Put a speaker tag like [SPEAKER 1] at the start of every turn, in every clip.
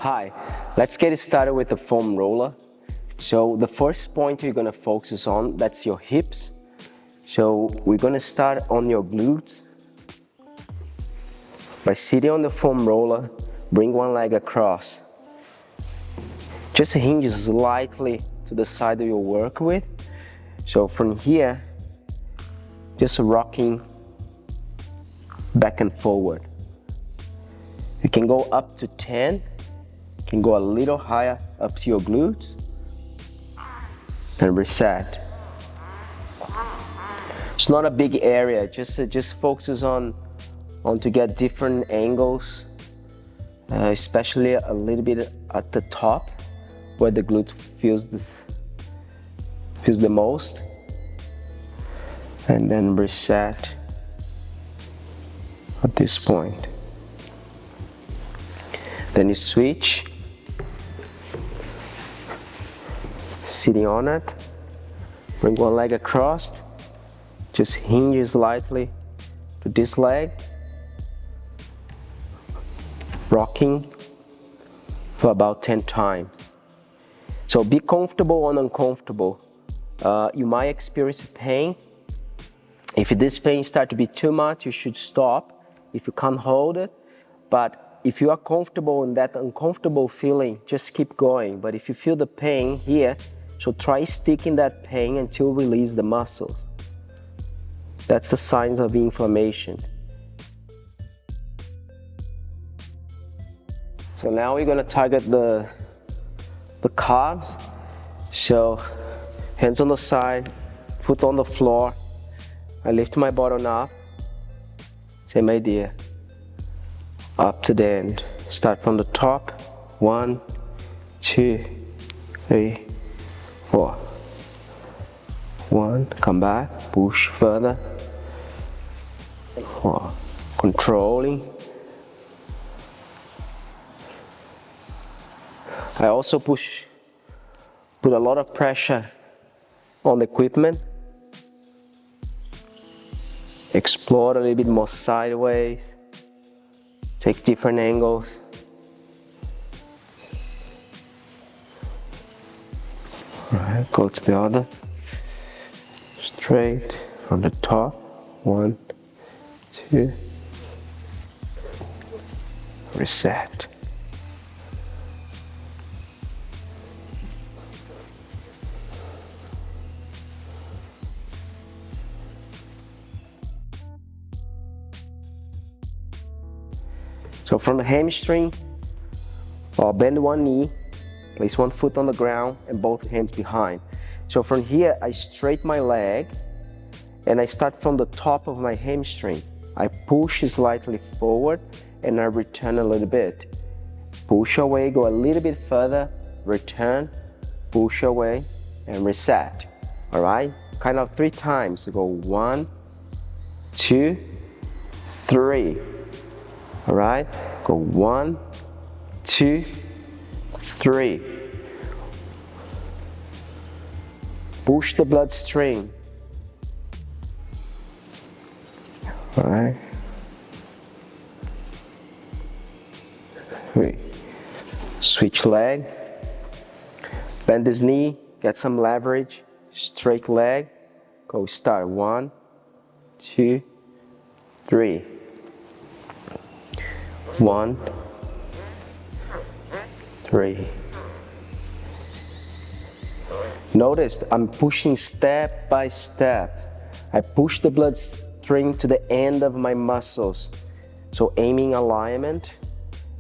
[SPEAKER 1] Hi, let's get started with the foam roller. So the first point you're gonna focus on, that's your hips. So we're gonna start on your glutes. By sitting on the foam roller, bring one leg across. Just hinge slightly to the side you'll work with. So from here, just rocking back and forward. You can go up to 10. Can go a little higher up to your glutes and reset. It's not a big area, just focus on to get different angles, especially a little bit at the top where the glute feels the most, and then reset at this point. Then you switch. Sitting on it, bring one leg across, just hinge slightly to this leg, rocking for about 10 times. So be comfortable or uncomfortable. You might experience pain. If this pain starts to be too much, you should stop if you can't hold it. But if you are comfortable in that uncomfortable feeling, just keep going. But if you feel the pain here, so try sticking that pain until you release the muscles. That's the signs of inflammation. So now we're gonna target the calves. So hands on the side, foot on the floor. I lift my bottom up. Same idea. Up to the end. Start from the top. 1, 2, 3, 4. 1, come back, push further. 4, controlling. I also put a lot of pressure on the equipment. Explore a little bit more sideways. Take different angles. Alright, go to the other. Straight from the top. 1, 2. Reset. So from the hamstring, I'll bend one knee, place one foot on the ground and both hands behind. So from here, I straighten my leg and I start from the top of my hamstring. I push slightly forward and I return a little bit. Push away, go a little bit further, return, push away and reset. All right, kind of 3 times. So go 1, 2, 3. All right, go 1, 2, 3. Push the bloodstream. All right. 3. Switch leg. Bend this knee, get some leverage. Straight leg. Go start. 1, 2, 3. 1, 3. Notice I'm pushing step by step. I push the bloodstream to the end of my muscles. So aiming alignment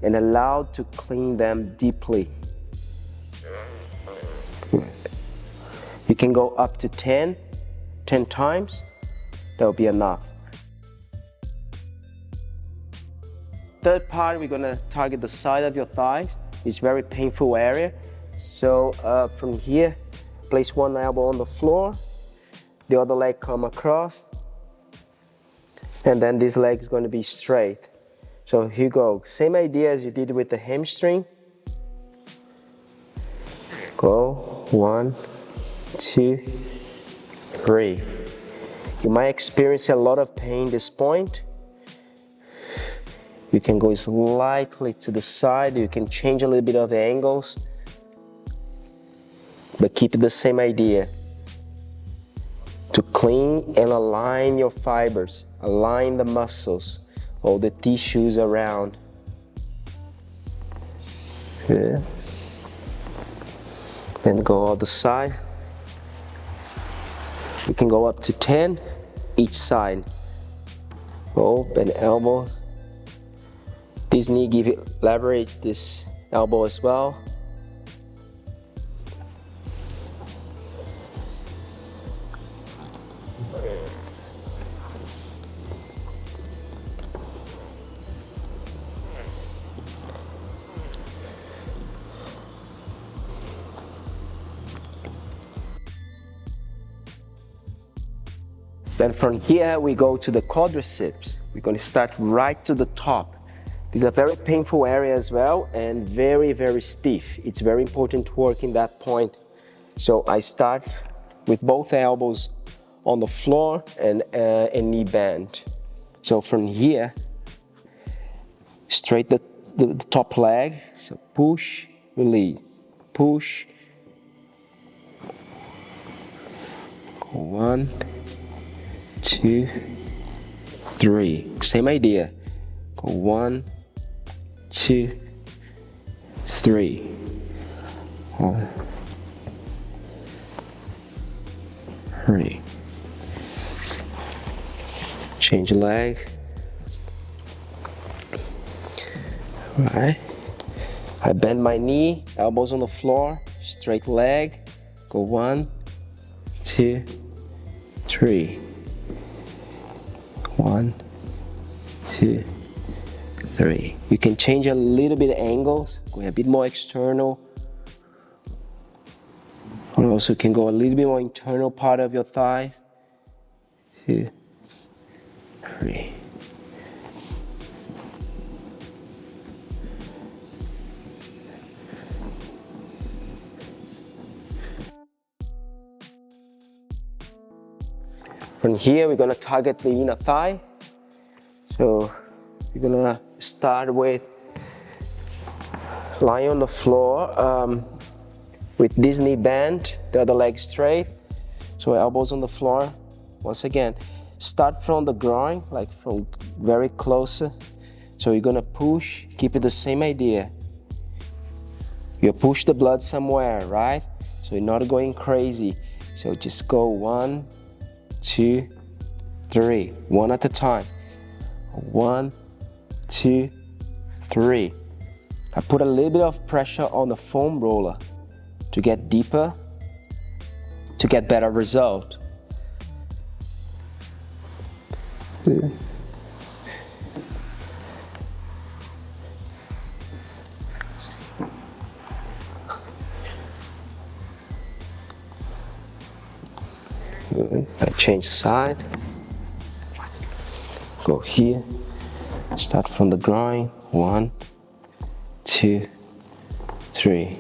[SPEAKER 1] and allow to clean them deeply. Good. You can go up to 10 times. That'll be enough. Third part, we're gonna target the side of your thighs. It's a very painful area. So from here, place one elbow on the floor, the other leg come across, and then this leg is going to be straight. So here you go. Same idea as you did with the hamstring. Go 1, 2, 3. You might experience a lot of pain at this point. You can go slightly to the side, you can change a little bit of the angles, but keep the same idea. To clean and align your fibers, align the muscles, all the tissues around. Yeah. Then go other side. You can go up to 10 each side. Go, bend elbow. This knee give you leverage, this elbow as well. Then from here we go to the quadriceps. We're going to start right to the top. This is a very painful area as well and very, very stiff. It's very important to work in that point. So I start with both elbows on the floor and knee bend. So from here, straight the top leg. So push, release, push. 1, 2, 3. Same idea. Go 1, 2, 3. 1, 3. Change leg. Right. I bend my knee, elbows on the floor, straight leg. Go 1, 2, 3. 1, 2, 3. You can change a little bit of angles, going a bit more external. Or also can go a little bit more internal part of your thigh. 2, 3. From here, we're gonna target the inner thigh. So we're gonna start with lying on the floor with this knee bent, the other leg straight. So elbows on the floor. Once again, start from the groin, like from very closer. So you're gonna push, keep it the same idea. You push the blood somewhere, right? So you're not going crazy. So just go 1, 2, 3, one at a time. 1, 2, 3. I put a little bit of pressure on the foam roller to get deeper, to get better result. Good. I change side, go here, start from the groin, 1, 2, 3.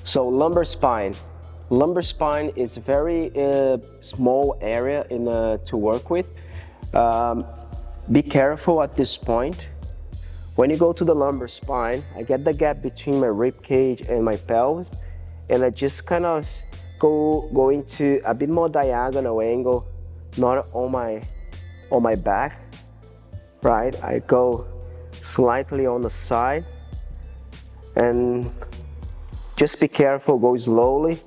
[SPEAKER 1] So lumbar spine. Lumbar spine is a very small area to work with. Be careful at this point. When you go to the lumbar spine, I get the gap between my rib cage and my pelvis, and I just kind of go into a bit more diagonal angle, not on my back, right? I go slightly on the side, and just be careful, go slowly,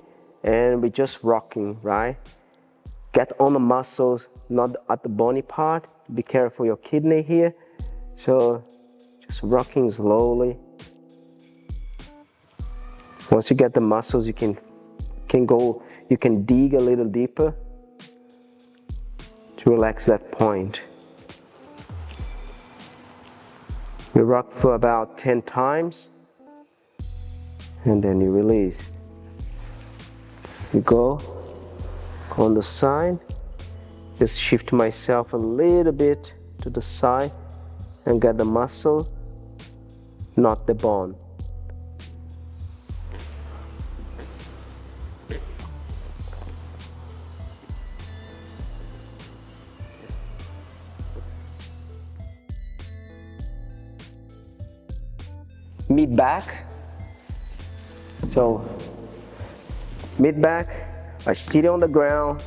[SPEAKER 1] and we're just rocking, right? Get on the muscles, not at the bony part. Be careful your kidney here. So just rocking slowly. Once you get the muscles, you can dig a little deeper to relax that point. We rock for about 10 times. And then you release. We go on the side, just shift myself a little bit to the side and get the muscle, not the bone. Mid back. So mid back, I sit on the ground,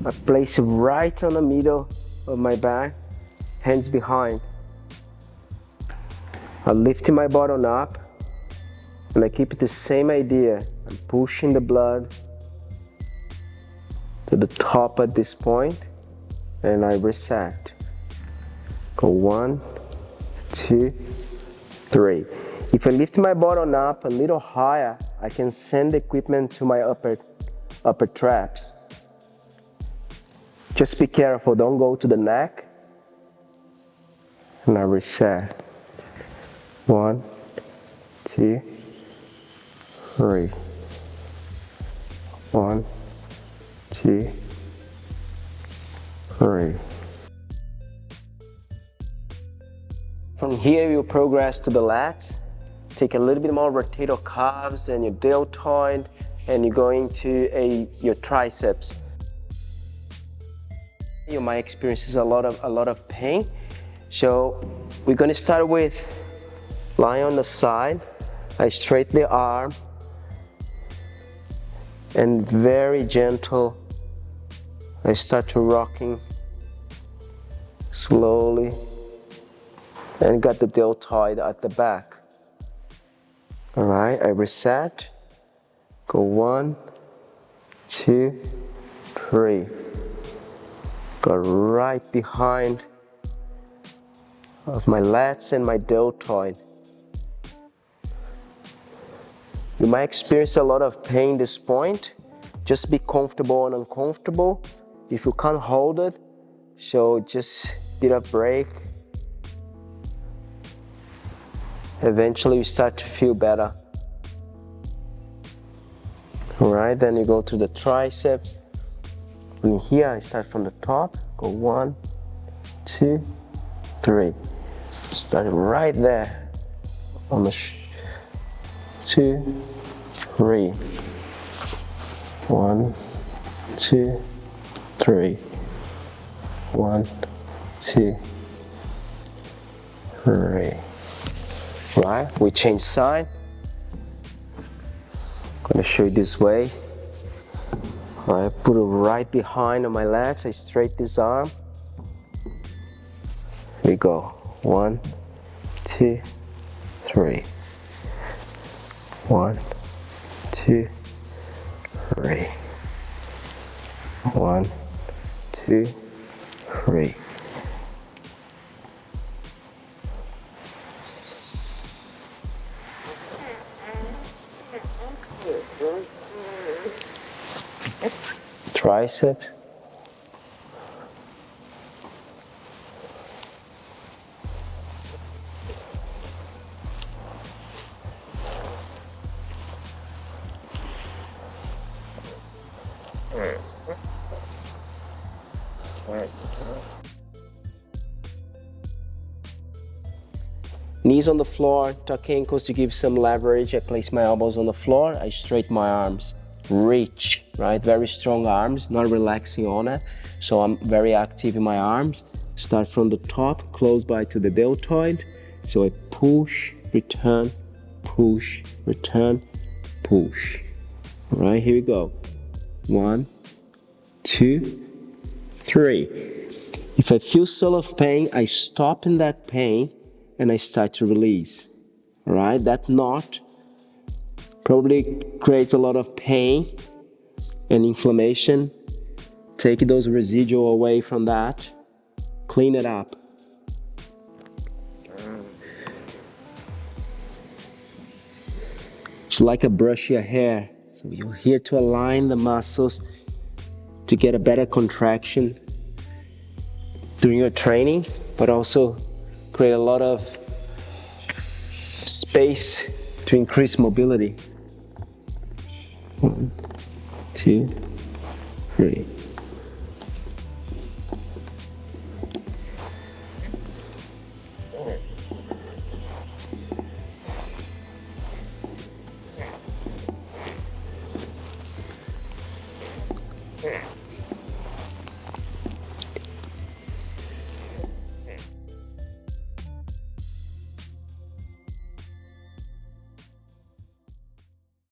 [SPEAKER 1] I place it right on the middle of my back, hands behind. I'm lifting my bottom up and I keep it the same idea. I'm pushing the blood to the top at this point and I reset. Go 1, 2, 3. If I lift my bottom up a little higher, I can send the equipment to my upper traps. Just be careful, don't go to the neck. And I reset. 1, 2, 3. 1, 2, 3. From here, you progress to the lats. Take a little bit more rotator cuffs than your deltoid, and you go into your triceps. You might experience a lot of pain. So we're going to start with lying on the side. I straighten the arm and very gentle. I start to rocking slowly and got the deltoid at the back. All right, I reset. Go 1, 2, 3. Go right behind of my lats and my deltoid. You might experience a lot of pain at this point. Just be comfortable and uncomfortable. If you can't hold it, so just get a break. Eventually you start to feel better. All right, then you go to the triceps. From here, I start from the top. Go 1, 2, 3. Start right there on the 2, 3. 1, 2, 3. 1, 2, 3. Right, we change side. I'm gonna show you this way. All right, put it right behind on my lats. I straighten this arm. Here we go. 1, 2, 3. 1, 2, 3. 1, 2, 3. Triceps. Knees on the floor, tuck ankles to give some leverage. I place my elbows on the floor, I straighten my arms. Reach, right? Very strong arms, not relaxing on it. So I'm very active in my arms. Start from the top, close by to the deltoid. So I push, return, push, return, push. All right, here we go. 1, 2, 3. If I feel sort of pain, I stop in that pain and I start to release. All right, that knot probably creates a lot of pain and inflammation. Take those residual away from that. Clean it up. It's like a brush your hair. So you're here to align the muscles to get a better contraction during your training, but also create a lot of space to increase mobility. 1, 2, 3.
[SPEAKER 2] Yeah.